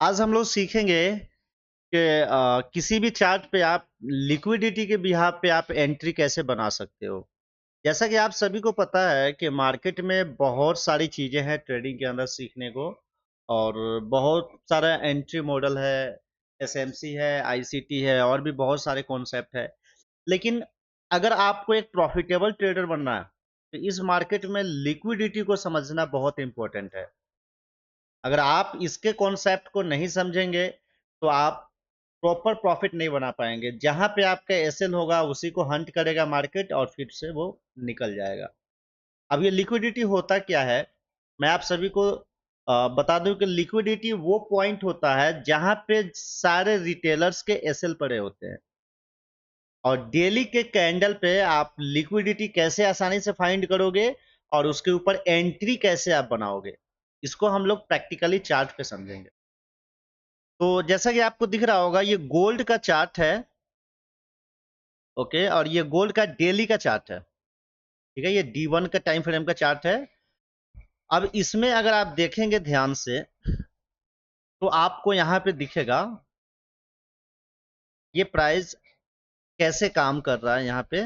आज हम लोग सीखेंगे कि किसी भी चार्ट पे आप लिक्विडिटी के बिहाफ पे आप एंट्री कैसे बना सकते हो। जैसा कि आप सभी को पता है कि मार्केट में बहुत सारी चीजें हैं ट्रेडिंग के अंदर सीखने को, और बहुत सारा एंट्री मॉडल है, एसएमसी है, आईसीटी है, और भी बहुत सारे कॉन्सेप्ट है। लेकिन अगर आपको एक प्रॉफिटेबल ट्रेडर बनना है तो इस मार्केट में लिक्विडिटी को समझना बहुत इंपॉर्टेंट है। अगर आप इसके कॉन्सेप्ट को नहीं समझेंगे तो आप प्रॉपर प्रॉफिट नहीं बना पाएंगे। जहां पे आपका एसएल होगा उसी को हंट करेगा मार्केट और फिर से वो निकल जाएगा। अब ये लिक्विडिटी होता क्या है, मैं आप सभी को बता दूं कि लिक्विडिटी वो पॉइंट होता है जहां पे सारे रिटेलर्स के एसएल पड़े होते हैं, और डेली के कैंडल पे आप लिक्विडिटी कैसे आसानी से फाइंड करोगे और उसके ऊपर एंट्री कैसे आप बनाओगे, इसको हम लोग प्रैक्टिकली चार्ट पे समझेंगे। तो जैसा कि आपको दिख रहा होगा, ये गोल्ड का चार्ट है। ओके, और ये गोल्ड का डेली का चार्ट है। ठीक है, ये D1 का टाइम फ्रेम का चार्ट है। अब इसमें अगर आप देखेंगे ध्यान से तो आपको यहां पे दिखेगा ये प्राइस कैसे काम कर रहा है। यहाँ पे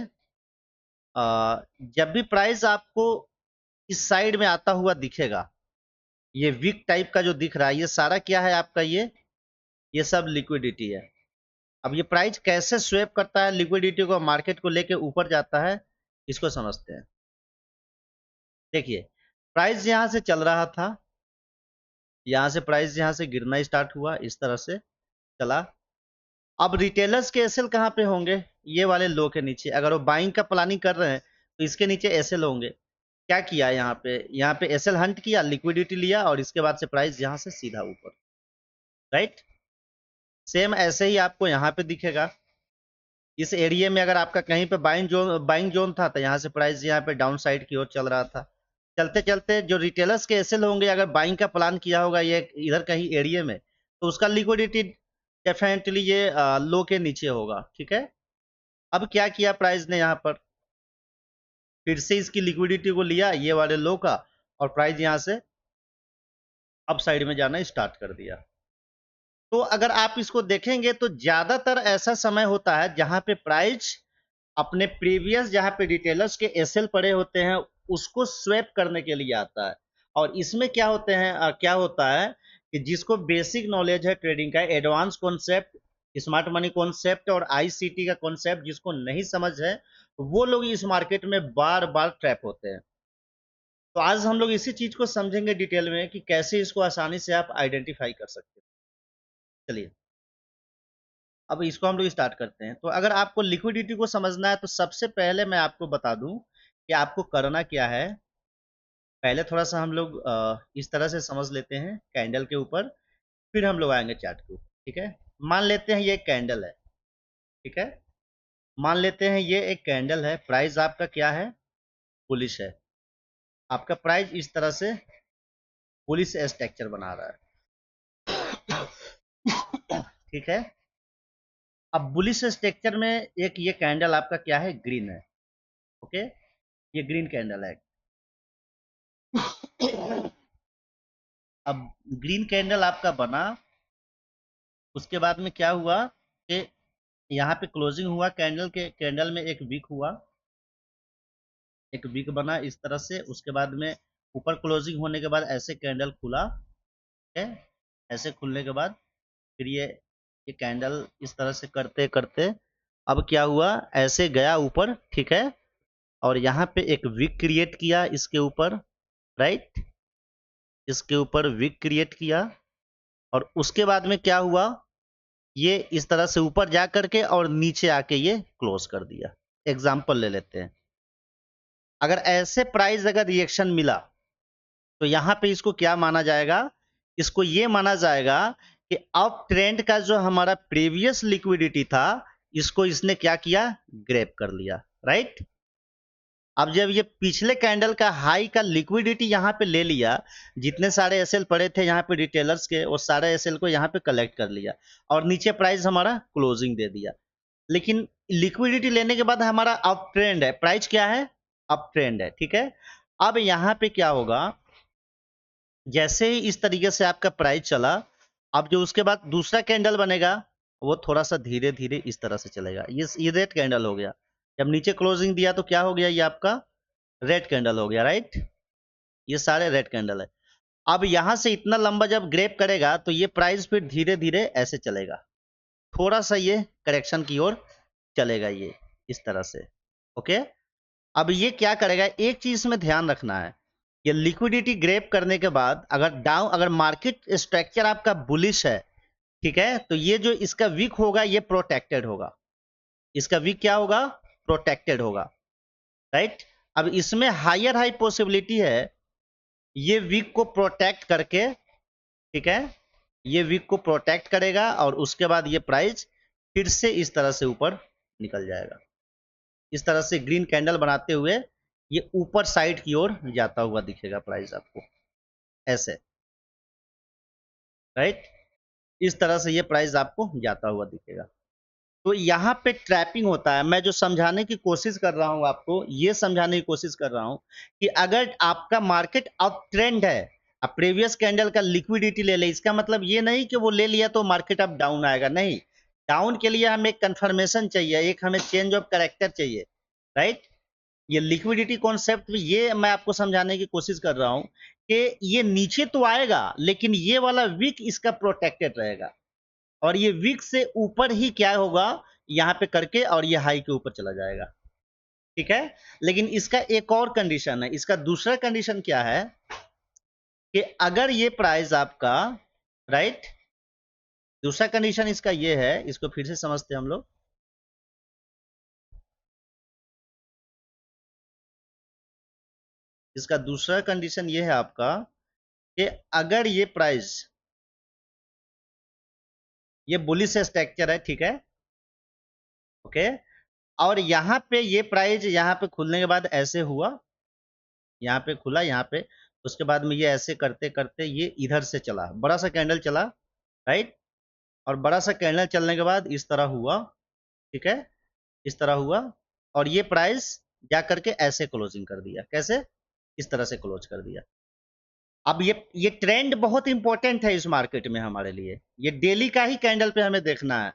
जब भी प्राइस आपको इस साइड में आता हुआ दिखेगा, ये वीक टाइप का जो दिख रहा है, ये सारा क्या है आपका, ये सब लिक्विडिटी है। अब ये प्राइस कैसे स्वेप करता है लिक्विडिटी को, मार्केट को लेके ऊपर जाता है, इसको समझते हैं। देखिए, प्राइस यहां से चल रहा था, यहां से प्राइस यहां से गिरना स्टार्ट हुआ, इस तरह से चला। अब रिटेलर्स के एसएल कहां पे होंगे, ये वाले लो के नीचे। अगर वो बाइंग का प्लानिंग कर रहे हैं तो इसके नीचे एसएल होंगे। क्या किया यहाँ पे एसएल हंट किया, लिक्विडिटी लिया, और इसके बाद से प्राइस यहां से सीधा ऊपर। राइट, सेम ऐसे ही आपको यहाँ पे दिखेगा। इस एरिया में अगर आपका कहीं पे बाइंग जोन था तो यहाँ से प्राइस यहाँ पे डाउन साइड की ओर चल रहा था। चलते चलते जो रिटेलर्स के एसएल होंगे, अगर बाइंग का प्लान किया होगा ये इधर कहीं एरिया में, तो उसका लिक्विडिटी डेफिनेटली ये लो के नीचे होगा। ठीक है, अब क्या किया प्राइस ने, यहाँ पर फिर से इसकी लिक्विडिटी को लिया, ये वाले लो का, और प्राइस यहाँ से अप साइड में जाना स्टार्ट कर दिया। तो अगर आप इसको देखेंगे तो ज्यादातर ऐसा समय होता है जहां पे प्राइस अपने प्रीवियस, जहां पे रिटेलर्स के एसएल पड़े होते हैं, उसको स्वेप करने के लिए आता है। और इसमें क्या होते हैं क्या होता है कि जिसको बेसिक नॉलेज है ट्रेडिंग का, advance concept, smart money concept और आईसीटी का कॉन्सेप्ट जिसको नहीं समझ है, वो लोग इस मार्केट में बार बार ट्रैप होते हैं। तो आज हम लोग इसी चीज को समझेंगे डिटेल में कि कैसे इसको आसानी से आप आइडेंटिफाई कर सकते हैं। चलिए, अब इसको हम लोग स्टार्ट करते हैं। तो अगर आपको लिक्विडिटी को समझना है तो सबसे पहले मैं आपको बता दूं कि आपको करना क्या है। पहले थोड़ा सा हम लोग इस तरह से समझ लेते हैं कैंडल के ऊपर, फिर हम लोग आएंगे चार्ट के ऊपर। ठीक है, मान लेते हैं ये एक कैंडल है। ठीक है, मान लेते हैं ये एक कैंडल है, प्राइस आपका क्या है, बुलिश है। आपका प्राइस इस तरह से बुलिश स्ट्रक्चर बना रहा है। ठीक है, अब बुलिश स्ट्रक्चर में एक ये कैंडल आपका क्या है, ग्रीन है। ओके, ये ग्रीन कैंडल है। अब ग्रीन कैंडल आपका बना, उसके बाद में क्या हुआ कि यहाँ पे क्लोजिंग हुआ, कैंडल में एक वीक हुआ, एक वीक बना इस तरह से। उसके बाद में ऊपर क्लोजिंग होने के बाद ऐसे कैंडल खुला है। ऐसे खुलने के बाद फिर ये कैंडल इस तरह से करते करते अब क्या हुआ, ऐसे गया ऊपर। ठीक है, और यहाँ पे एक वीक क्रिएट किया इसके ऊपर। राइट, इसके ऊपर वीक क्रिएट किया, और उसके बाद में क्या हुआ, ये इस तरह से ऊपर जा करके और नीचे आके ये क्लोज कर दिया। एग्जाम्पल ले लेते हैं, अगर ऐसे प्राइस अगर रिएक्शन मिला तो यहां पे इसको क्या माना जाएगा, इसको ये माना जाएगा कि अप ट्रेंड का जो हमारा प्रीवियस लिक्विडिटी था, इसको इसने क्या किया, ग्रैब कर लिया। राइट, अब जब ये पिछले कैंडल का हाई का लिक्विडिटी यहाँ पे ले लिया, जितने सारे एसएल पड़े थे यहाँ पे रिटेलर्स के, वो सारे एसएल को यहाँ पे कलेक्ट कर लिया, और नीचे प्राइस हमारा क्लोजिंग दे दिया। लेकिन लिक्विडिटी लेने के बाद हमारा अप ट्रेंड है, प्राइस क्या है, अप ट्रेंड है। ठीक है, अब यहाँ पे क्या होगा, जैसे ही इस तरीके से आपका प्राइस चला, अब जो उसके बाद दूसरा कैंडल बनेगा वो थोड़ा सा धीरे धीरे इस तरह से चलेगा। ये रेड कैंडल हो गया। जब नीचे क्लोजिंग दिया तो क्या हो गया, ये आपका रेड कैंडल हो गया, राइट। ये सारे रेड कैंडल है। अब यहां से इतना लंबा जब ग्रेप करेगा तो ये प्राइस फिर धीरे धीरे ऐसे चलेगा, थोड़ा सा ये करेक्शन की ओर चलेगा, ये इस तरह से। ओके, अब ये क्या करेगा, एक चीज में ध्यान रखना है, ये लिक्विडिटी ग्रेप करने के बाद अगर मार्केट स्ट्रक्चर आपका बुलिश है, ठीक है, तो ये जो इसका वीक होगा ये प्रोटेक्टेड होगा, इसका वीक क्या होगा, प्रोटेक्टेड होगा, राइट। अब इसमें हायर हाई पॉसिबिलिटी है ये वीक को प्रोटेक्ट करके, ठीक है, ये वीक को प्रोटेक्ट करेगा और उसके बाद ये प्राइस फिर से इस तरह से ऊपर निकल जाएगा, इस तरह से ग्रीन कैंडल बनाते हुए ये ऊपर साइड की ओर जाता हुआ दिखेगा प्राइस आपको, ऐसे, राइट। इस तरह से ये प्राइस आपको जाता हुआ दिखेगा। तो यहाँ पे ट्रैपिंग होता है। मैं जो समझाने की कोशिश कर रहा हूँ आपको, ये समझाने की कोशिश कर रहा हूँ कि अगर आपका मार्केट अप ट्रेंड है, अब प्रीवियस कैंडल का लिक्विडिटी ले ले, इसका मतलब ये नहीं कि वो ले लिया तो मार्केट अब डाउन आएगा, नहीं। डाउन के लिए हमें कंफर्मेशन चाहिए, एक हमें चेंज ऑफ कैरेक्टर चाहिए, राइट। ये लिक्विडिटी कॉन्सेप्ट, ये मैं आपको समझाने की कोशिश कर रहा हूँ कि ये नीचे तो आएगा लेकिन ये वाला वीक इसका प्रोटेक्टेड रहेगा और ये वीक से ऊपर ही क्या होगा यहाँ पे करके और ये हाई के ऊपर चला जाएगा, ठीक है। लेकिन इसका एक और कंडीशन है, इसका दूसरा कंडीशन क्या है कि अगर ये प्राइस आपका, राइट, दूसरा कंडीशन इसका ये है, इसको फिर से समझते हैं हम लोग। इसका दूसरा कंडीशन ये है आपका कि अगर ये प्राइस, ये बुलिश स्ट्रक्चर है, ठीक है, ओके, और यहाँ पे ये प्राइस यहाँ पे खुलने के बाद ऐसे हुआ, यहाँ पे खुला, यहाँ पे, उसके बाद में ये ऐसे करते करते ये इधर से चला, बड़ा सा कैंडल चला, राइट, और बड़ा सा कैंडल चलने के बाद इस तरह हुआ, ठीक है, इस तरह हुआ, और ये प्राइस जा करके ऐसे क्लोजिंग कर दिया, कैसे, इस तरह से क्लोज कर दिया। अब ये ट्रेंड बहुत इंपॉर्टेंट है इस मार्केट में हमारे लिए, ये डेली का ही कैंडल पे हमें देखना है,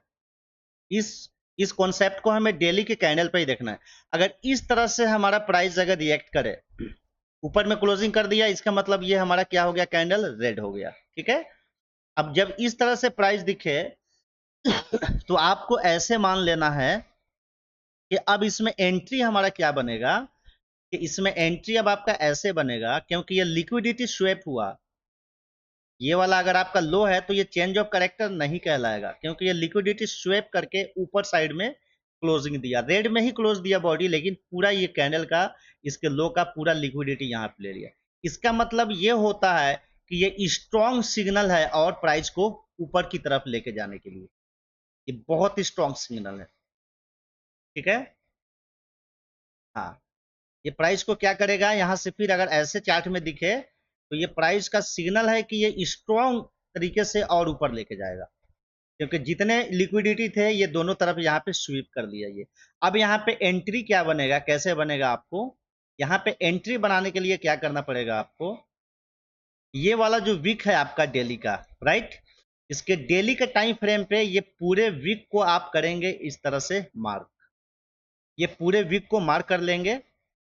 इस इस कॉन्सेप्ट को हमें डेली के कैंडल पे ही देखना है। अगर इस तरह से हमारा प्राइस अगर रिएक्ट करे, ऊपर में क्लोजिंग कर दिया, इसका मतलब ये हमारा क्या हो गया, कैंडल रेड हो गया, ठीक है। अब जब इस तरह से प्राइस दिखे तो आपको ऐसे मान लेना है कि अब इसमें एंट्री हमारा क्या बनेगा, कि इसमें एंट्री अब आपका ऐसे बनेगा, क्योंकि ये लिक्विडिटी स्वेप हुआ, ये वाला अगर आपका लो है तो ये चेंज ऑफ कैरेक्टर नहीं कहलाएगा, क्योंकि ये लिक्विडिटी स्वेप करके ऊपर साइड में क्लोजिंग दिया, रेड में ही क्लोज दिया बॉडी, लेकिन पूरा ये कैंडल का, इसके लो का पूरा लिक्विडिटी यहाँ पे ले लिया। इसका मतलब ये होता है कि ये स्ट्रॉन्ग सिग्नल है और प्राइस को ऊपर की तरफ लेके जाने के लिए ये बहुत ही स्ट्रॉन्ग सिग्नल है, ठीक है। हाँ, ये प्राइस को क्या करेगा, यहाँ से फिर अगर ऐसे चार्ट में दिखे तो ये प्राइस का सिग्नल है कि ये स्ट्रॉन्ग तरीके से और ऊपर लेके जाएगा, क्योंकि जितने लिक्विडिटी थे ये दोनों तरफ यहाँ पे स्वीप कर लिया ये। अब यहाँ पे एंट्री क्या बनेगा, कैसे बनेगा, आपको यहाँ पे एंट्री बनाने के लिए क्या करना पड़ेगा आपको, ये वाला जो वीक है आपका डेली का, राइट, इसके डेली के टाइम फ्रेम पे ये पूरे वीक को आप करेंगे इस तरह से मार्क, ये पूरे वीक को मार्क कर लेंगे।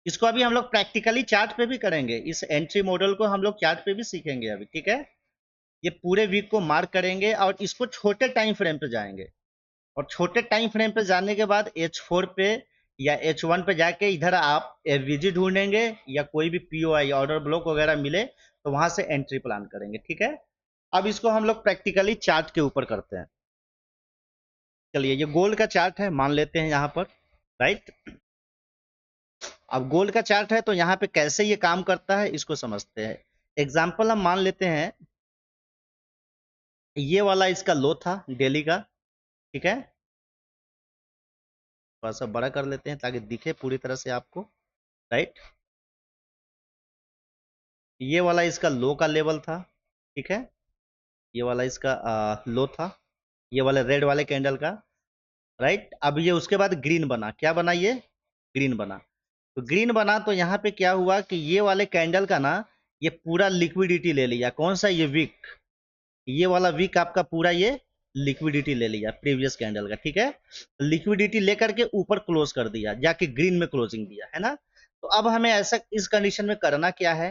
इसको अभी हम लोग प्रैक्टिकली चार्ट पे भी करेंगे, इस एंट्री मॉडल को हम लोग चार्ट पे भी सीखेंगे अभी, ठीक है। ये पूरे वीक को मार्क करेंगे और इसको छोटे टाइम फ्रेम पे जाएंगे, और छोटे टाइम फ्रेम पे जाने के बाद H4 पे या H1 पे जाके इधर आप एफवीजी ढूंढेंगे या कोई भी पीओआई ऑर्डर ब्लॉक वगैरह मिले तो वहां से एंट्री प्लान करेंगे, ठीक है। अब इसको हम लोग प्रैक्टिकली चार्ट के ऊपर करते हैं। चलिए, ये गोल्ड का चार्ट है मान लेते हैं यहाँ पर, राइट। अब गोल्ड का चार्ट है तो यहाँ पे कैसे ये काम करता है इसको समझते हैं। एग्जाम्पल हम मान लेते हैं, ये वाला इसका लो था डेली का, ठीक है, थोड़ा सा बड़ा कर लेते हैं ताकि दिखे पूरी तरह से आपको, राइट। ये वाला इसका लो का लेवल था, ठीक है, ये वाला इसका लो था, ये वाले रेड वाले कैंडल का, राइट। अब ये उसके बाद ग्रीन बना, क्या बना, ये ग्रीन बना, तो ग्रीन बना तो यहाँ पे क्या हुआ कि ये वाले कैंडल का ना ये पूरा लिक्विडिटी ले लिया, कौन सा, ये वीक, ये वाला वीक आपका पूरा ये लिक्विडिटी ले लिया प्रीवियस कैंडल का, ठीक है। लिक्विडिटी लेकर के ऊपर क्लोज कर दिया, जाके ग्रीन में क्लोजिंग दिया, है ना। तो अब हमें ऐसा इस कंडीशन में करना क्या है,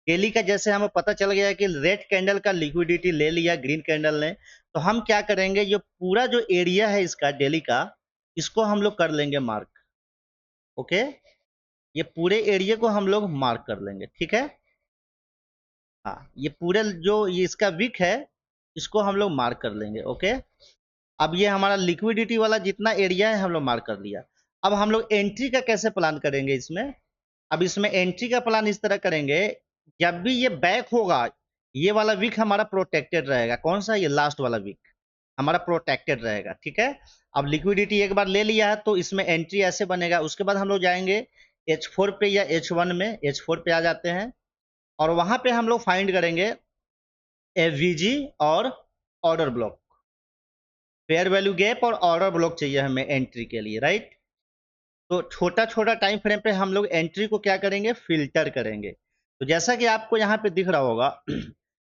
डेली का जैसे हमें पता चल गया कि रेड कैंडल का लिक्विडिटी ले लिया ग्रीन कैंडल ने, तो हम क्या करेंगे, ये पूरा जो एरिया है इसका डेली का, इसको हम लोग कर लेंगे मार्क। ओके, ये पूरे एरिया को हम लोग मार्क कर लेंगे, ठीक है। हाँ, ये पूरे जो ये इसका विक है, इसको हम लोग मार्क कर लेंगे। ओके, अब ये हमारा लिक्विडिटी वाला जितना एरिया है हम लोग मार्क कर लिया। अब हम लोग एंट्री का कैसे प्लान करेंगे इसमें, अब इसमें एंट्री का प्लान इस तरह करेंगे, जब भी ये बैक होगा, ये वाला वीक हमारा प्रोटेक्टेड रहेगा। कौन सा, ये लास्ट वाला वीक हमारा प्रोटेक्टेड रहेगा, ठीक है। अब लिक्विडिटी एक बार ले लिया है तो इसमें एंट्री ऐसे बनेगा। उसके बाद हम लोग जाएंगे H4 पे या H1 में, H4 पे आ जाते हैं और वहां पे हम लोग फाइंड करेंगे एफवीजी और order block, fair value gap और ऑर्डर ब्लॉक चाहिए हमें एंट्री के लिए, राइट। तो छोटा छोटा टाइम फ्रेम पे हम लोग एंट्री को क्या करेंगे, फिल्टर करेंगे। तो जैसा कि आपको यहाँ पे दिख रहा होगा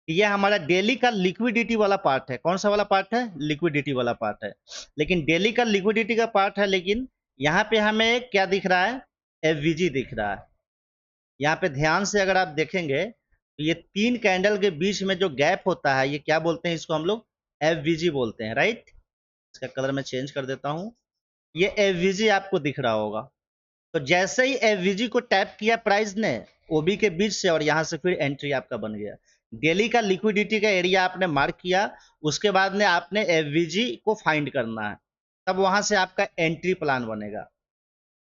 ये हमारा डेली का लिक्विडिटी वाला पार्ट है। कौन सा वाला पार्ट है, लिक्विडिटी वाला पार्ट है। लेकिन डेली का लिक्विडिटी का पार्ट है, लेकिन यहाँ पे हमें क्या दिख रहा है, एफवीजी दिख रहा है। यहाँ पे ध्यान से अगर आप देखेंगे तो ये 3 कैंडल के बीच में जो गैप होता है, ये क्या बोलते हैं, इसको हम लोग एफवीजी बोलते हैं, राइट। इसका कलर मैं चेंज कर देता हूँ, ये एफवीजी आपको दिख रहा होगा। तो जैसे ही एफवीजी को टैप किया प्राइस ने ओबी के बीच से, और यहाँ से फिर एंट्री आपका बन गया। डेली का लिक्विडिटी का एरिया आपने मार्क किया, उसके बाद में आपने एफवीजी को फाइंड करना है, तब वहां से आपका एंट्री प्लान बनेगा।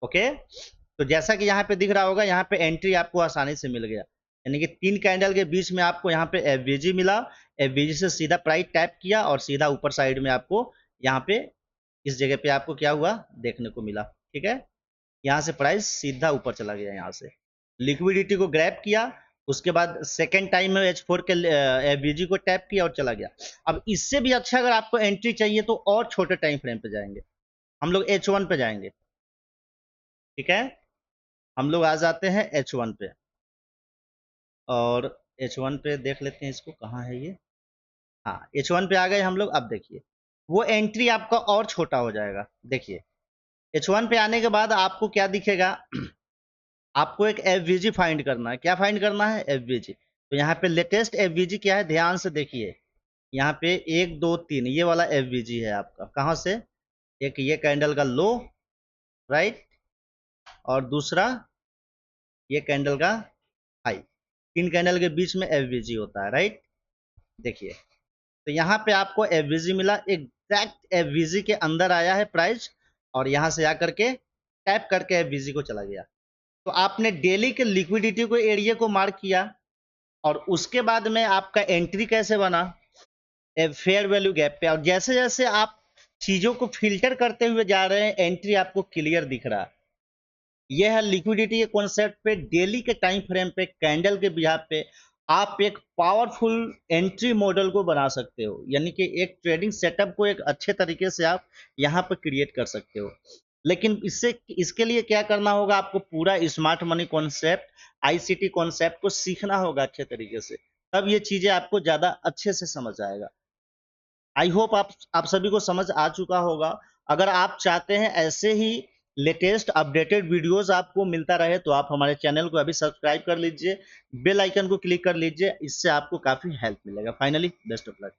ओके, तो जैसा कि यहाँ पे दिख रहा होगा, यहाँ पे एंट्री आपको आसानी से मिल गया, यानी कि 3 कैंडल के बीच में आपको यहाँ पे एफवीजी मिला। एफवीजी से सीधा प्राइस टैप किया और सीधा ऊपर साइड में आपको यहाँ पे इस जगह पे आपको क्या हुआ देखने को मिला, ठीक है। यहाँ से प्राइस सीधा ऊपर चला गया, यहाँ से लिक्विडिटी को ग्रैब किया, उसके बाद सेकेंड टाइम में H4 के एफवीजी को टैप किया और चला गया। अब इससे भी अच्छा अगर आपको एंट्री चाहिए तो और छोटे टाइम फ्रेम पे जाएंगे, हम लोग H1 पे जाएंगे, ठीक है। हम लोग आ जाते हैं H1 पे, और H1 पे देख लेते हैं इसको, कहाँ है ये, हाँ H1 पे आ गए हम लोग। अब देखिए वो एंट्री आपका और छोटा हो जाएगा। देखिए H1 पे आने के बाद आपको क्या दिखेगा आपको एक एफवीजी फाइंड करना है। क्या फाइंड करना है, एफवीजी। तो यहाँ पे लेटेस्ट एफवीजी क्या है, ध्यान से देखिए, यहाँ पे 1 2 3 ये वाला एफवीजी है आपका। कहाँ से, एक ये कैंडल का लो, राइट, और दूसरा ये कैंडल का हाई। 3 कैंडल के बीच में एफवीजी होता है, राइट। देखिए तो यहाँ पे आपको एफवीजी मिला, एग्जैक्ट एफवीजी के अंदर आया है प्राइस, और यहाँ से आकर के टैप करके एफवीजी को चला गया। तो आपने डेली के लिक्विडिटी को एरिया को मार्क किया, और उसके बाद में आपका एंट्री कैसे बना, फेयर वैल्यू गैप पे। और जैसे जैसे आप चीजों को फिल्टर करते हुए जा रहे हैं, एंट्री आपको क्लियर दिख रहा है। यह है लिक्विडिटी के कॉन्सेप्ट पे, डेली के टाइम फ्रेम पे, कैंडल के बिहाफ पे आप एक पावरफुल एंट्री मॉडल को बना सकते हो, यानी कि एक ट्रेडिंग सेटअप को एक अच्छे तरीके से आप यहाँ पर क्रिएट कर सकते हो। लेकिन इसके लिए क्या करना होगा, आपको पूरा smart money concept, ICT concept को सीखना होगा अच्छे तरीके से, तब ये चीजें आपको ज्यादा अच्छे से समझ आएगा। आई होप आप सभी को समझ आ चुका होगा। अगर आप चाहते हैं ऐसे ही लेटेस्ट अपडेटेड वीडियोस आपको मिलता रहे, तो आप हमारे चैनल को अभी सब्सक्राइब कर लीजिए, बेल आइकन को क्लिक कर लीजिए, इससे आपको काफी हेल्प मिलेगा। Finally best of luck.